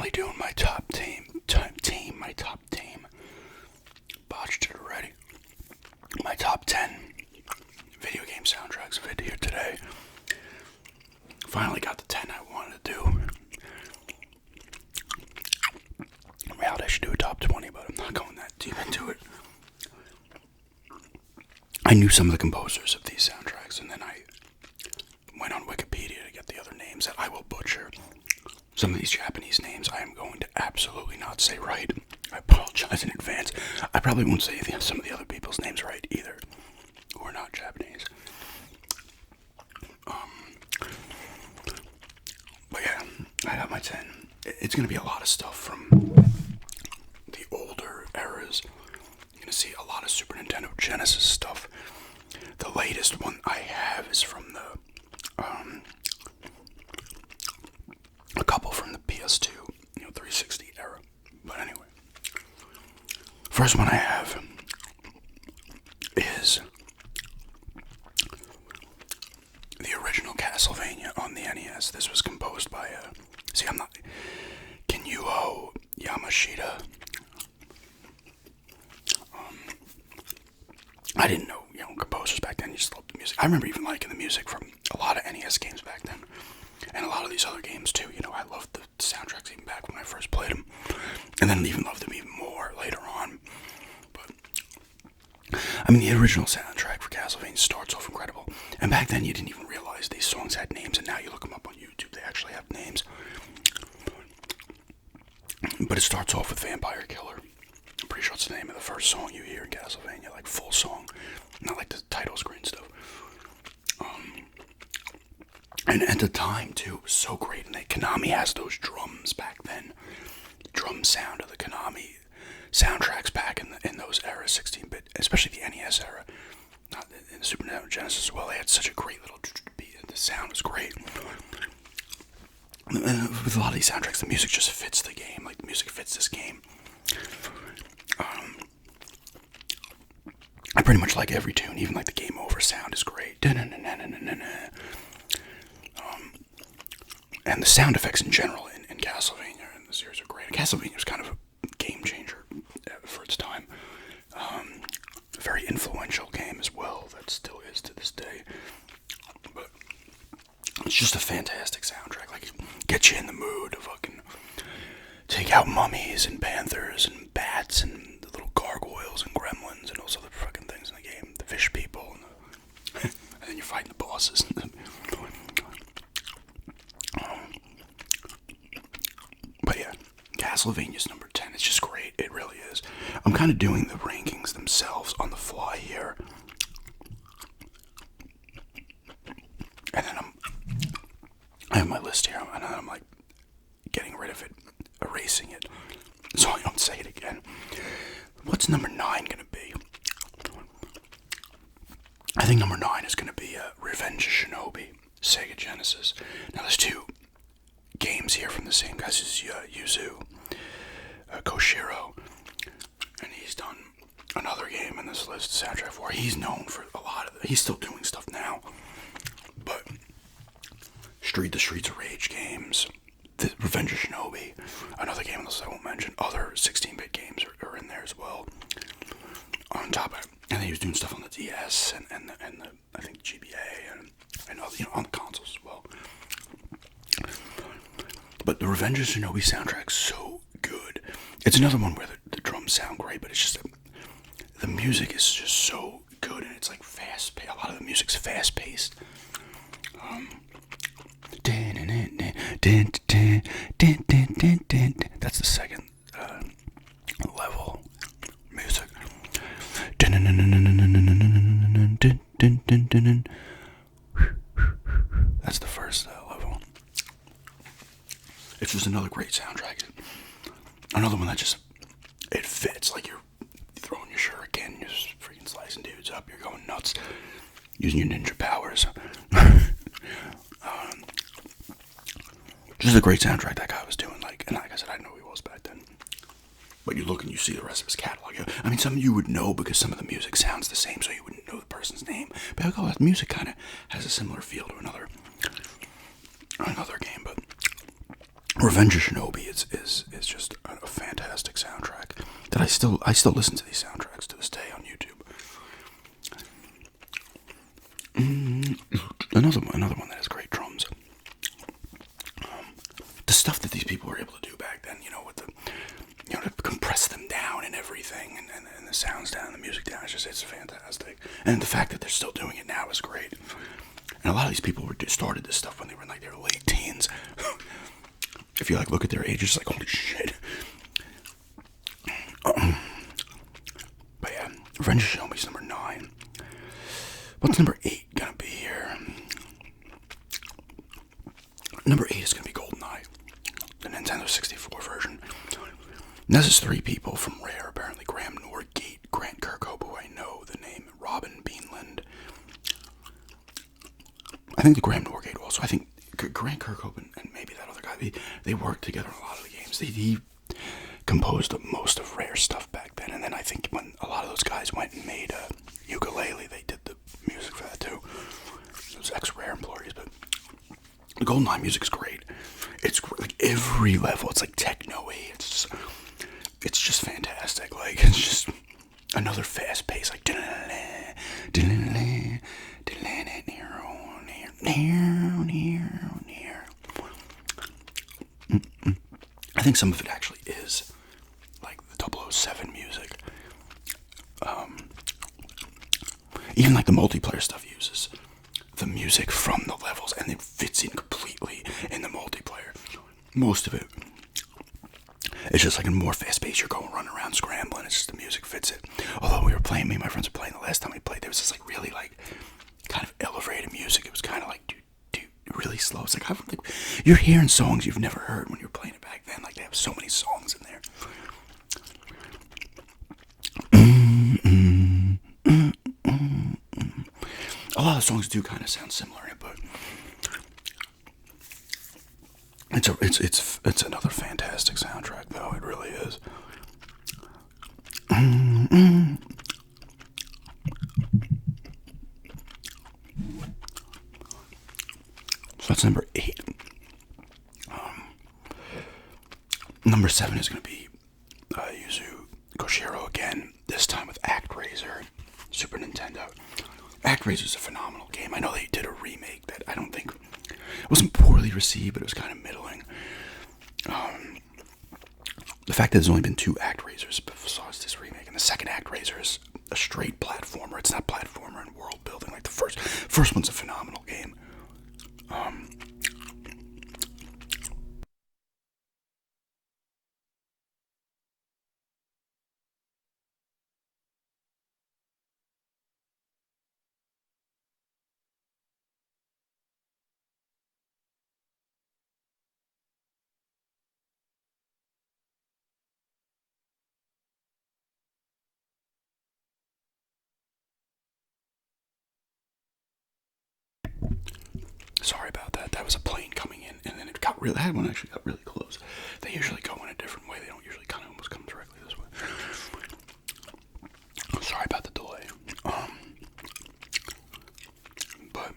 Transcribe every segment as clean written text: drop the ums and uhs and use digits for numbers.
finally doing my top team. My top team. Botched it already. My top 10 video game soundtracks video today. Finally got the 10 I wanted to do. In reality, I should do a top 20, but I'm not going that deep into it. I knew some of the composers of these soundtracks, and then I went on Wikipedia to get the other names that I will butcher. Some of these Japanese names I am going to absolutely not say right. I apologize in advance. I probably won't say some of the other people's names right either, who are not Japanese. But yeah, I got my 10. It's going to be a lot of stuff from the older eras. You're going to see a lot of Super Nintendo Genesis stuff. The latest one I have is from the a couple from the PS2, 360 era. But anyway, first one I have is the original Castlevania on the NES. This was composed by Kinuo Yamashita. I didn't know, composers back then. You just loved the music. I remember even liking the music from a lot of NES games back then. And a lot of these other games too. I loved the soundtracks even back when I first played them. And then even loved them even more later on. But, the original soundtrack for Castlevania starts off incredible. And back then you didn't even realize these songs had names. And now you look them up on YouTube, they actually have names. But it starts off with Vampire Killer. I'm pretty sure it's the name of the first song you hear in Castlevania. Like full song. Not like the title screen stuff. And at the time, too, it was so great. And Konami has those drums back then. Drum sound of the Konami soundtracks back in those eras, 16-bit, especially the NES era. Not in the Super Nintendo Genesis as well. They had such a great little beat. The sound was great. And with a lot of these soundtracks, the music just fits the game. Like, the music fits this game. I pretty much like every tune. Even like the game over sound is great. And the sound effects in general in Castlevania and the series are great. Castlevania was kind of a game changer for its time. A very influential game as well, that still is to this day. But it's just a fantastic soundtrack. Like, it gets you in the mood to fucking take out mummies and panthers and bats and the little gargoyles and gremlins and those other fucking things in the game. The fish people and then you're fighting the bosses. But yeah, Castlevania's number 10. It's just great. It really is. I'm kind of doing the rankings themselves on the fly here. And then I have my list here, and then I'm like getting rid of it, erasing it, so I don't say it again. What's number 9 gonna be? I think number 9 is gonna be Revenge of Shinobi, Sega Genesis. Now there's two games here from the same guys as Yuzu Koshiro, and he's done another game in this list, soundtrack for. He's known for a lot of it. He's still doing stuff now, but the Streets of Rage games, the Revenge of Shinobi, another game on this I won't mention. Other 16-bit games are in there as well. On top of it, and then he was doing stuff on the DS and the I think GBA and other, on the consoles as well. But the Revenge of Shinobi soundtrack's so good. It's another one where the drums sound great, but it's just the music is just so good, and it's like fast. A lot of the music's fast paced. That's the second level music. That's the first level. It's just another great soundtrack. Another one that just, it fits. Like you're throwing your shuriken, you're just freaking slicing dudes up, you're going nuts, using your ninja powers. Just a great soundtrack that guy was doing. And like I said, I didn't know who he was back then. But you look and you see the rest of his catalog. I mean, some of you would know because some of the music sounds the same, so you wouldn't know the person's name. But like, oh, that music kind of has a similar feel to another game. But Revenge of Shinobi is just a fantastic soundtrack that I still listen to these soundtracks to this day on YouTube. Another one that has great drums. The stuff that these people were able to do back then, with the to compress them down and everything, and the sounds down, the music down, it's fantastic. And the fact that they're still doing it now is great. And a lot of these people started this stuff when they were in like their late teens. If you look at their ages, like holy shit. But yeah, Revenge of Shinobi's number 9. What's number 8 gonna be here? Number 8 is gonna be GoldenEye, the Nintendo 64 version. And this is 3 people from Rare, apparently. Graham Norgate, Grant Kirkhope, who I know the name, Robin Beanland. I think the Graham Norgate also. I think Grant Kirkhope and maybe that other guy, they worked together on a lot of the games. He composed most of Rare stuff back then. And then I think when a lot of those guys went and made Yooka-Laylee, they did the music for that too. Those ex-Rare employees. But the GoldenEye music is great. It's like every level. It's like techno-y. It's just fantastic. It's just another fast pace. I think some of it actually is like the 007 music. Even like the multiplayer stuff uses the music from the levels, and it fits in completely in the multiplayer. Most of it. It's just like a more fast pace. You're going running around scrambling. It's just the music fits it. Although me and my friends were playing the last time we played, there was this really kind of elevated music. It was kind of really slow. It's like you're hearing songs you've never heard when you're playing it back then. They have so many songs in there. A lot of songs do kind of sound similar, but it's another fantastic soundtrack, though. It really is. So that's number 8. Number 7 is going to be Yuzu Koshiro again, this time with ActRaiser, Super Nintendo. ActRaiser is a phenomenal game. I know they did a remake that I don't think it wasn't poorly received, but it was kind of middling. The fact that there's only been 2 ActRaisers besides this remake, and the second ActRaiser is a straight platformer. It's not platformer and world building like the first one's a phenomenal game. Sorry about that. That was a plane coming in, and then that one actually got really close. They usually go in a different way. They don't usually kind of almost come directly this way. Sorry about the delay. But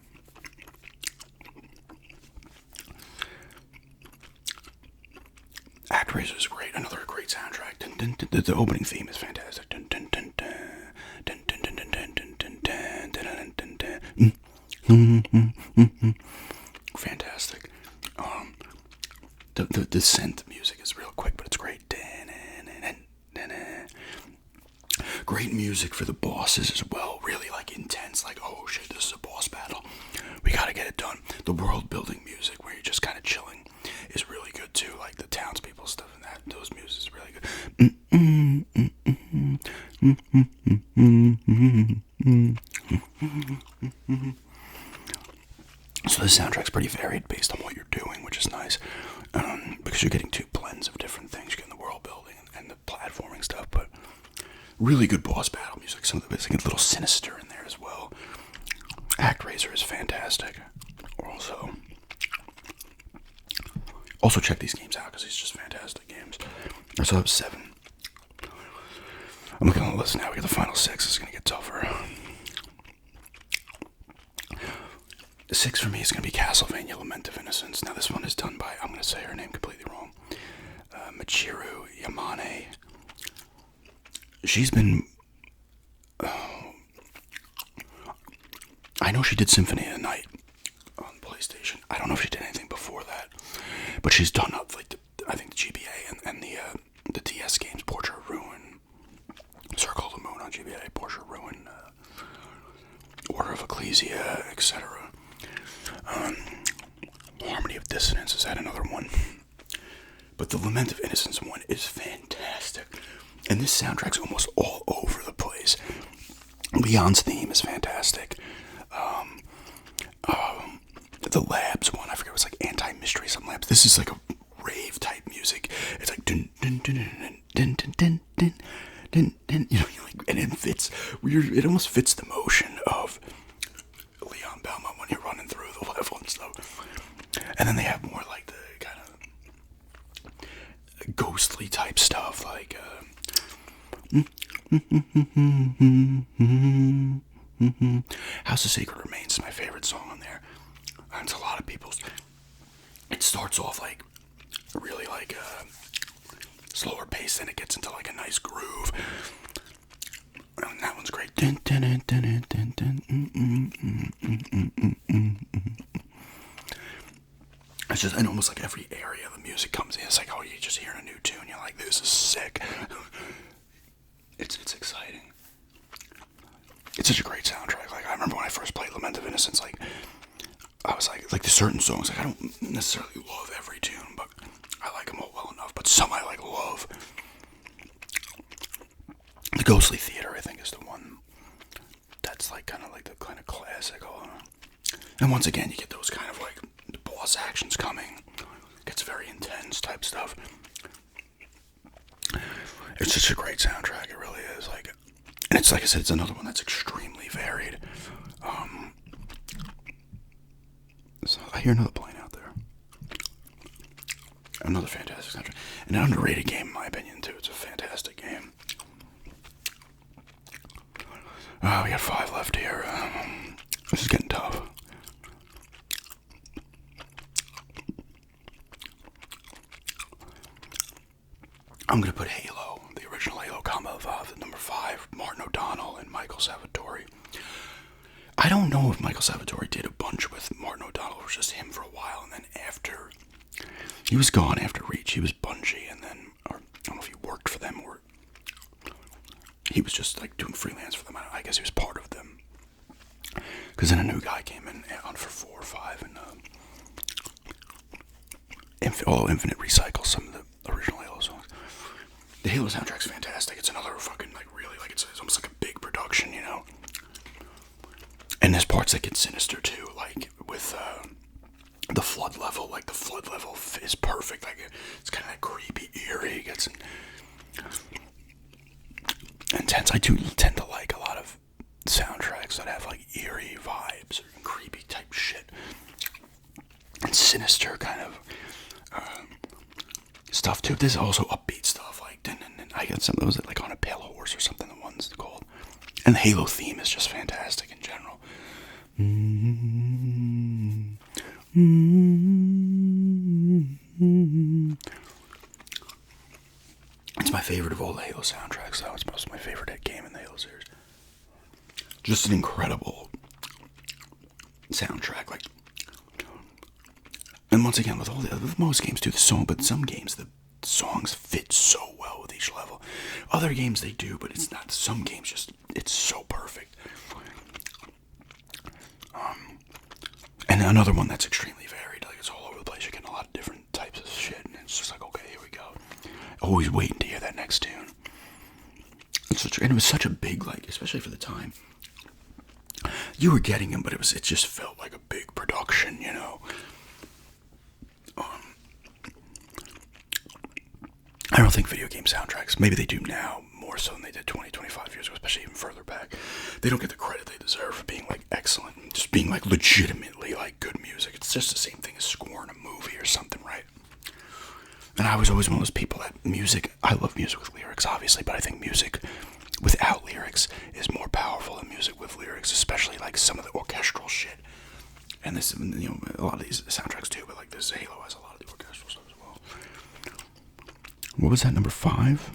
ActRaiser is great. Another great soundtrack. The opening theme is fantastic. Fantastic. The synth music is real quick, but it's great. Great music for the bosses as well. Really intense. Oh shit, this is a boss battle. We gotta get it done. The world building music where you're just kind of chilling is really good too. The townspeople stuff and those music is really good. So the soundtrack's pretty varied based on what you're doing, which is nice, because you're getting 2 blends of different things. You're getting the world building and the platforming stuff, but really good boss battle music. Some of it's a little sinister in there as well. ActRaiser is fantastic. Also check these games out because these are just fantastic games. So that was 7. I'm looking on the list now. We got the final 6. It's gonna get tougher. 6 for me is going to be Castlevania Lament of Innocence. Now, this one is done by, I'm going to say her name completely wrong, Michiru Yamane. She's been... I know she did Symphony of the Night on PlayStation. I don't know if she did anything before that. But she's done up, like, I think the GBA and the DS games, Portrait of Ruin, Circle of the Moon on GBA, Portrait of Ruin, Order of Ecclesia, etc. Harmony of Dissonance is that another one. But the Lament of Innocence one is fantastic. And this soundtrack's almost all over the place. Leon's theme is fantastic. The Labs one, I forget, it was like Anti-Mystery, some Labs. This is like a rave type music. It's like dun dun dun dun dun dun dun dun dun dun, you know, and it fits. It almost fits the motion of Leon Belmont when you're running through the level and stuff. And then they have more like the kind of ghostly type stuff, like House of Sacred Remains is my favorite song on there. And it's a lot of people's. It starts off like really like slower pace, then it gets into like a nice groove. And that one's great. It's just, and almost like every area the music comes in, it's like, oh, you just hear a new tune, you're like, this is sick. It's exciting. It's such a great soundtrack. Like, I remember when I first played Lament of Innocence, like, I was like there's certain songs, like, I don't necessarily love every tune, but I like them all well enough. But some I like love. The Ghostly Theater, I think, is the one that's like kind of like the kind of classical. And once again, you get those kind of like the boss actions coming. Gets very intense type stuff. It's just a great soundtrack. It really is. Like, and it's like I said, it's another one that's extremely varied. So I hear another plane out there. Another fantastic soundtrack. An underrated game, in my opinion, too. It's a fantastic game. We got 5 left here. This is getting tough. I'm going to put Halo, the original Halo Combat Evolved at number 5. Martin O'Donnell and Michael Salvatore. I don't know if Michael Salvatore did a bunch with Martin O'Donnell, or was just him for a while, and then after, he was gone after Reach, he was Bungie, and then, or I don't know if he worked for them, or he was just like doing freelance for them. I guess he was part of them, because then a new guy came in on for 4 or 5, and Infinite recycles some of the original Halo songs. The Halo soundtrack's fantastic. It's another fucking, like, really, like, it's almost like a big production, you know? And there's parts that get sinister too, like with the flood level. Like the flood level is perfect. Like it's kind of that creepy, eerie. It gets intense. I do tend to like a lot of soundtracks that have like eerie vibes or creepy type shit and sinister kind of stuff too. There's also upbeat stuff like I get some of those like On a Pale Horse or something. The one's called. And the Halo theme is just fantastic in general. It's my favorite of all the Halo soundtracks, though. It's most my favorite game in the Halo series. Just an incredible soundtrack, like. And once again, with most games do the song, but some games the songs fit so well with each level. Other games they do, but it's not. Some games just it's so perfect. And another one that's extremely varied, like it's all over the place. You're getting a lot of different types of shit, and it's just like, okay, here we go. Always waiting to hear that next tune. And it was such a big, like, especially for the time. You were getting them, but it just felt like a big production, you know. I don't think video game soundtracks, maybe they do now more so than they did 20, 25 years ago, especially even further back. They don't get the credit they deserve for being like excellent and just being like legitimately like good music. It's just the same thing as scoring a movie or something, right? And I was always one of those people that I love music with lyrics, obviously, but I think music without lyrics is more powerful than music with lyrics, especially like some of the orchestral shit And this, a lot of these soundtracks too, but like this Halo has a lot of the orchestral stuff as well. What was that, number 5?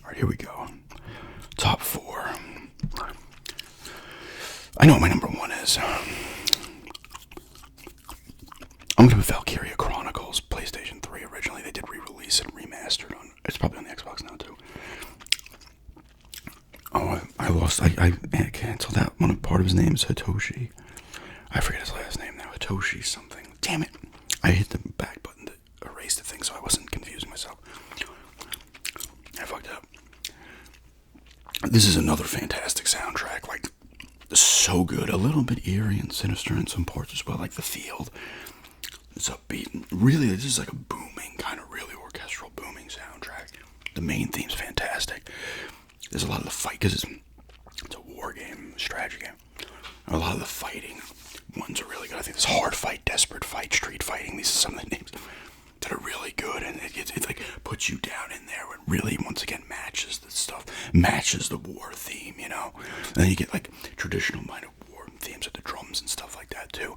Alright, here we go. Top 4. I know what my number 1 is. I'm gonna put Valkyria Chronicles, PlayStation 3. Originally, they did re-release it, remastered on. It's probably on the Xbox now too. Oh, I lost. I canceled out one part of his name is Hitoshi. I forget his last name now. Hitoshi something. Damn it! I hit the back button to erase the thing so I wasn't confusing myself. I fucked up. This is another fantastic soundtrack. Like, so good. A little bit eerie and sinister in some parts as well. Like the field. It's upbeat. Really, this is like a booming, kind of really orchestral booming soundtrack. The main theme's fantastic. There's a lot of the fight, because it's a war game, strategy game. A lot of the fighting ones are really good. I think this Hard Fight, Desperate Fight, Street Fighting, these are some of the names that are really good. And it like puts you down in there and really, once again, matches the stuff. Matches the war theme, And then you get like traditional minor war themes with the drums and stuff like that too.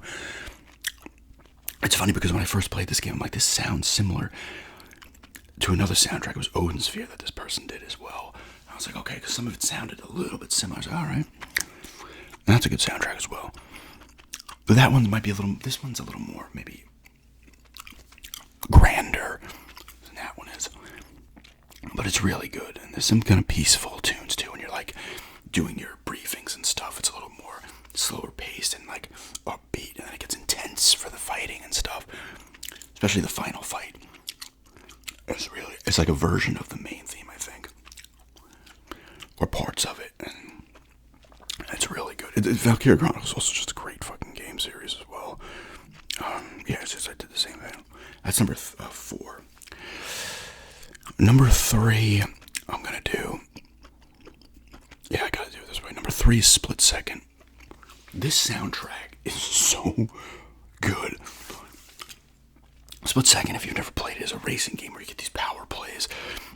It's funny because when I first played this game, I'm like, this sounds similar to another soundtrack. It was Odin Sphere that this person did as well. I was like, okay, because some of it sounded a little bit similar. I was like, all right. And that's a good soundtrack as well. But that one might be this one's a little more, maybe, grander than that one is. But it's really good. And there's some kind of peaceful tunes too. When you're like doing your briefings and stuff, it's a little more slower paced and like upbeat. And then it gets intense for the fighting and stuff. Especially the final fight. It's like a version of the main theme, I think. Or parts of it. And it's really good. Valkyria Chronicles is also just a great fucking game series as well. Yeah, it's just I did the same thing. That's number 4. Number 3, I'm gonna do. Yeah, I gotta do it this way. Number 3 is Split Second. This soundtrack is so good. Split Second, if you've never played it, is a racing game where you get these power plays.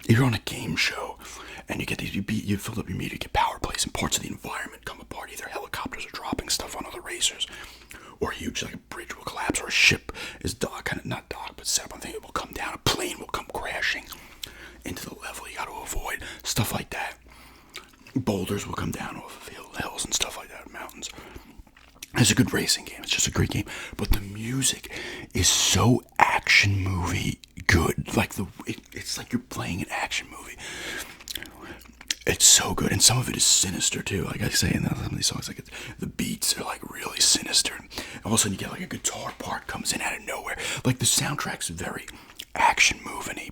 You're on a game show, and you get these. You fill up your meter, you get power plays, and parts of the environment come apart. Either helicopters are dropping stuff on other racers, or huge, like a bridge will collapse, or a ship is not docked, but set up on thing. It will come down. A plane will come crashing into the level you got to avoid. Stuff like that. Boulders will come down off of hills and stuff like that, mountains. It's a good racing game. It's just a great game. But the music is so action movie good. Like it's like you're playing an action movie. It's so good. And some of it is sinister too. Like I say in some of these songs, like the beats are like really sinister. And all of a sudden you get like a guitar part comes in out of nowhere. Like the soundtrack's very action movie.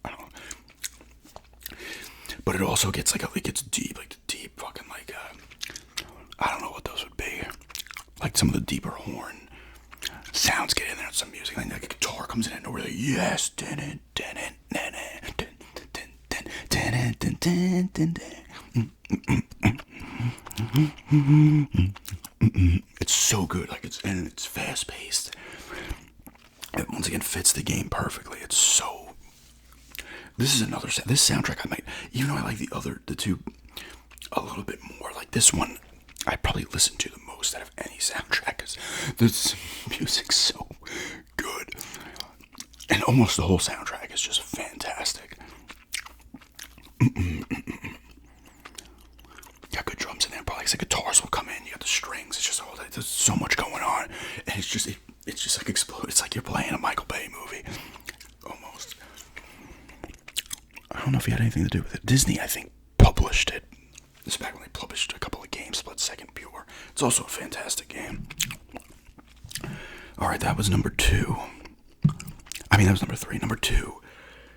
I don't know. But it also gets it gets deep, like the deep fucking I don't know what those would be. Like some of the deeper horn sounds get in there and some music. Like a guitar comes in and nowhere. Like, yes. It's so good. It's fast paced. It once again fits the game perfectly. It's so. This soundtrack I might, even though I like the two a little bit more, like this one I probably listen to the most out of any soundtrack, because this music's so good. And almost the whole soundtrack is just fantastic. Got good drums in there, probably like guitars will come in, you got the strings, it's just there's so much going on. And it's just like explode. It's like you're playing a Michael Bay movie. Almost. I don't know if he had anything to do with it. Disney, I think, published it. This is back when they published a couple of games, Split Second Pure. It's also a fantastic game. Alright, that was number 2. That was number 3. Number 2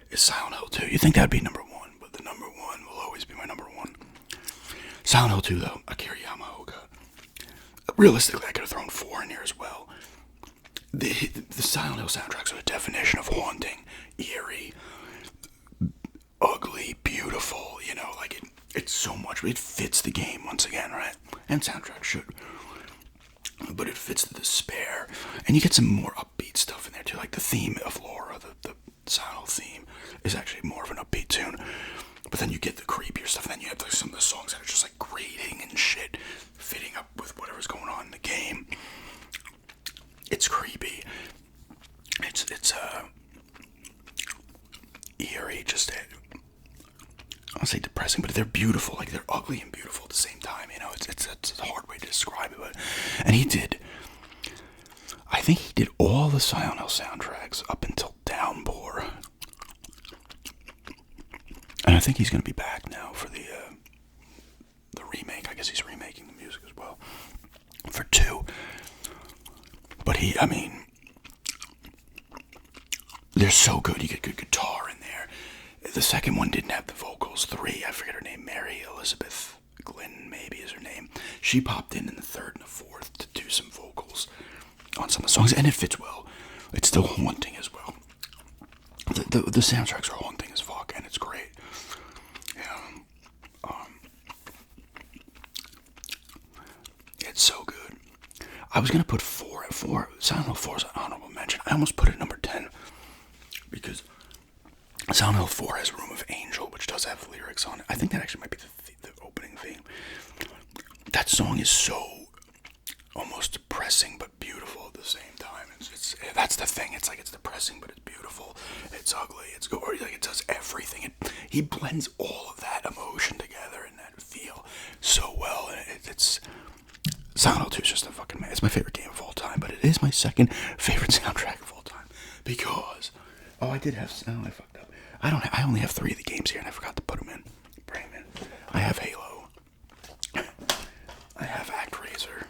is Silent Hill 2. You think that'd be number 1, but the number 1 will always be my number 1. Silent Hill 2, though, Akira Yamaoka. Realistically, I could have thrown 4 in here as well. The Silent Hill soundtracks are the definition of haunting, eerie, ugly, beautiful, it's so much. It fits the game once again, right? And soundtrack should. But it fits the despair. And you get some more upbeat stuff in there too, like the theme of Laura, the Silent Hill theme is actually more of an upbeat tune. But then you get the creepier stuff, and then you have some of the songs that are just like grating and shit, fitting up with whatever's going on in the game. It's creepy. It's eerie, just I'll say depressing, but they're beautiful. Like, they're ugly and beautiful at the same time. You know, it's a hard way to describe it. But and I think he did all the Silent Hill soundtracks up until Downpour, and I think he's going to be back now for the remake. I guess he's remaking the music as well for 2. But they're so good. You get good guitar in there. The second one didn't have the vocals. 3, I forget her name, Mary Elizabeth Glynn, maybe is her name. She popped in the 3rd and the 4th to do some vocals on some of the songs, and it fits well. It's still haunting as well. The soundtracks are haunting as fuck, and it's great. Yeah. It's so good. I was gonna put 4 at 4. Silent Hill 4 is an honorable mention. I almost put it at number 10 because Silent Hill 4 has Room of Angel, which does have lyrics on it. I think that actually might be the opening theme. That song is so almost depressing but beautiful at the same time. That's the thing. It's like it's depressing but it's beautiful. It's ugly. It's gory. Like, it does everything. He blends all of that emotion together and that feel so well. It's Silent Hill 2 is just a fucking man. It's my favorite game of all time, but it is my second favorite soundtrack of all time because I fucked up. I only have 3 of the games here, and I forgot to put them in. Bring them in. I have Halo. I have ActRaiser.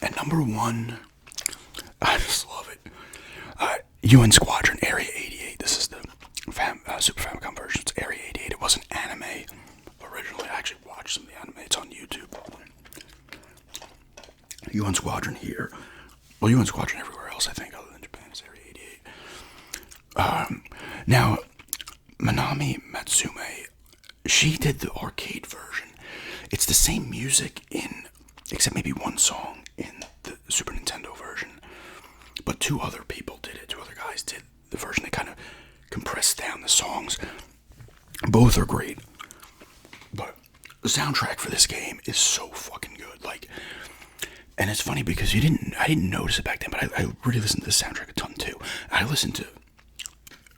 And number 1, I just love it. UN Squadron Area 88. This is the Super Famicom version. It's Area 88. It wasn't anime originally. I actually watched some of the anime. It's on YouTube. UN Squadron here. Well, UN Squadron everywhere else, I think, other than Japan, is Area 88. Now, Manami Matsume, she did the arcade version. It's the same music except maybe one song in the Super Nintendo version. But 2 other people did it. 2 other guys did the version. They kind of compressed down the songs. Both are great. But the soundtrack for this game is so fucking good. Like, and it's funny because I didn't notice it back then, but I really listened to the soundtrack a ton too. I listened to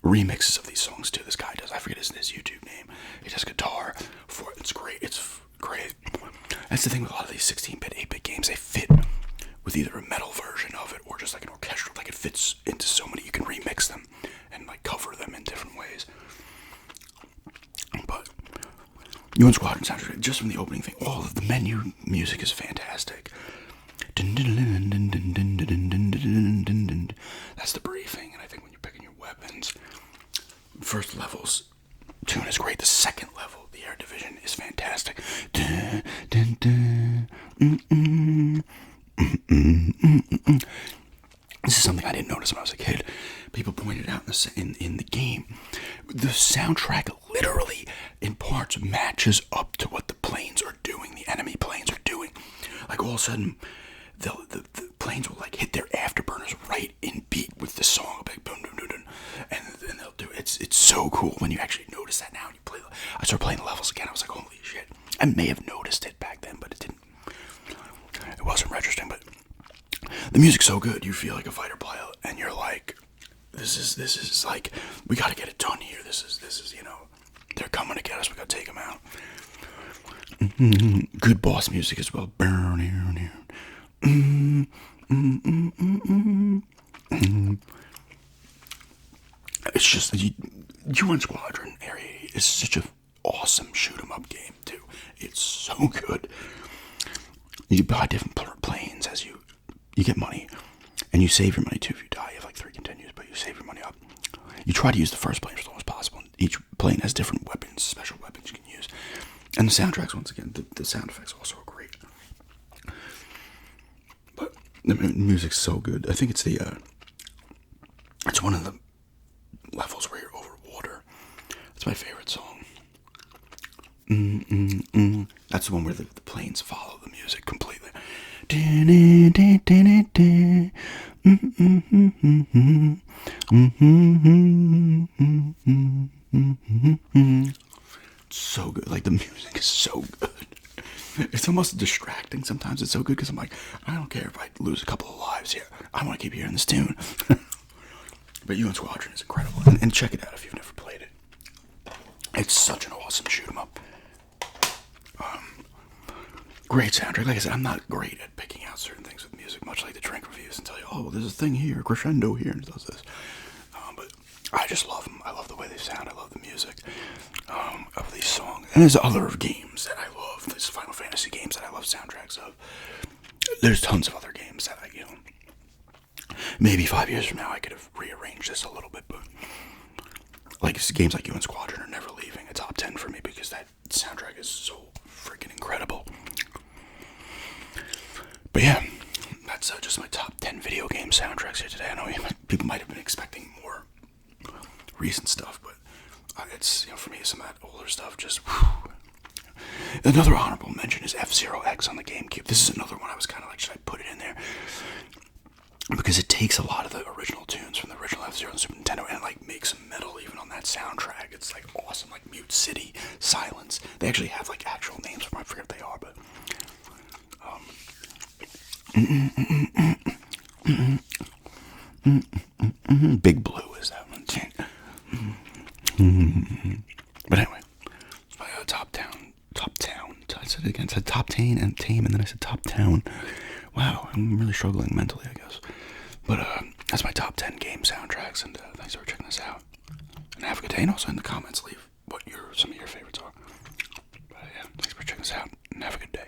remixes of these songs too. This guy does. I forget his YouTube name. He does guitar for it. It's great. It's great. That's the thing with a lot of these 16-bit, 8-bit games. They fit with either a metal version of it or just like an orchestral. Like, it fits into so many. You can remix them and like cover them in different ways. But UN Squadron soundtrack, just from the opening thing, all of the menu music is fantastic. That's the briefing, and I think when you're picking your weapons, first level's tune is great. The second level, the Air Division, is fantastic. This is something I didn't notice when I was a kid. People pointed out in the game. The soundtrack literally, in parts, matches up to what the planes are doing, the enemy planes are doing. Like, all of a sudden, the planes will like hit their afterburners right in beat with the song, like boom, boom, boom, boom, and they'll do it. It's so cool when you actually notice that now. And you play. I started playing the levels again. I was like, holy shit! I may have noticed it back then, but it didn't. It wasn't registering. But the music's so good, you feel like a fighter pilot, and you're like, this is like, we got to get it done here. This is they're coming to get us. We got to take them out. Good boss music as well. It's just UN Squadron Area 88 is such an awesome shoot 'em up game too. It's so good. You buy different planes as you get money, and you save your money too. If you die, you have like 3 continues, but you save your money up. You try to use the first plane as long as possible. Each plane has different weapons, special weapons you can use, and the soundtracks, once again, the sound effects also are great. But the music's so good. I think it's it's one of the levels where you're over water. It's my favorite song. That's the one where the planes follow the music completely. So good. Like the music is so good. It's almost distracting sometimes. It's so good because I'm like, I don't care if I lose a couple of lives here. I want to keep hearing this tune. But UN Squadron is incredible, and check it out if you've never played it. It's such an awesome shoot 'em up. Great soundtrack. Like I said, I'm not great at picking out certain things with music, much like the drink reviews, and tell you, oh, well, there's a thing here, crescendo here, and it does this. But I just love them. I love the way they sound. I love the music of these songs. And there's other games that I love. There's Final Fantasy games that I love soundtracks of. There's tons of other games that maybe 5 years from now I could have rearranged this a little bit, but like games like UN Squadron are never leaving a top 10 for me because that soundtrack is so freaking incredible. But yeah, that's just my top 10 video game soundtracks here today. I know people might have been expecting more recent stuff, but it's, for me, some of that older stuff just, whew. Another honorable mention is F-Zero X on the GameCube. This is another one I was kind of like, should I put it in there? Because it takes a lot of the original tunes from the original F-Zero and Super Nintendo and like makes them metal even on that soundtrack. It's like awesome, like Mute City, Silence. They actually have like actual names for them. I forget what they are, but Big Blue is that one. But anyway, my top town. I said it again. I said top tane and tame, and then I said top town. Wow, I'm really struggling mentally, I guess. But that's my top 10 game soundtracks, and thanks for checking this out. And have a good day, and also in the comments leave what some of your favorites are. But yeah, thanks for checking this out, and have a good day.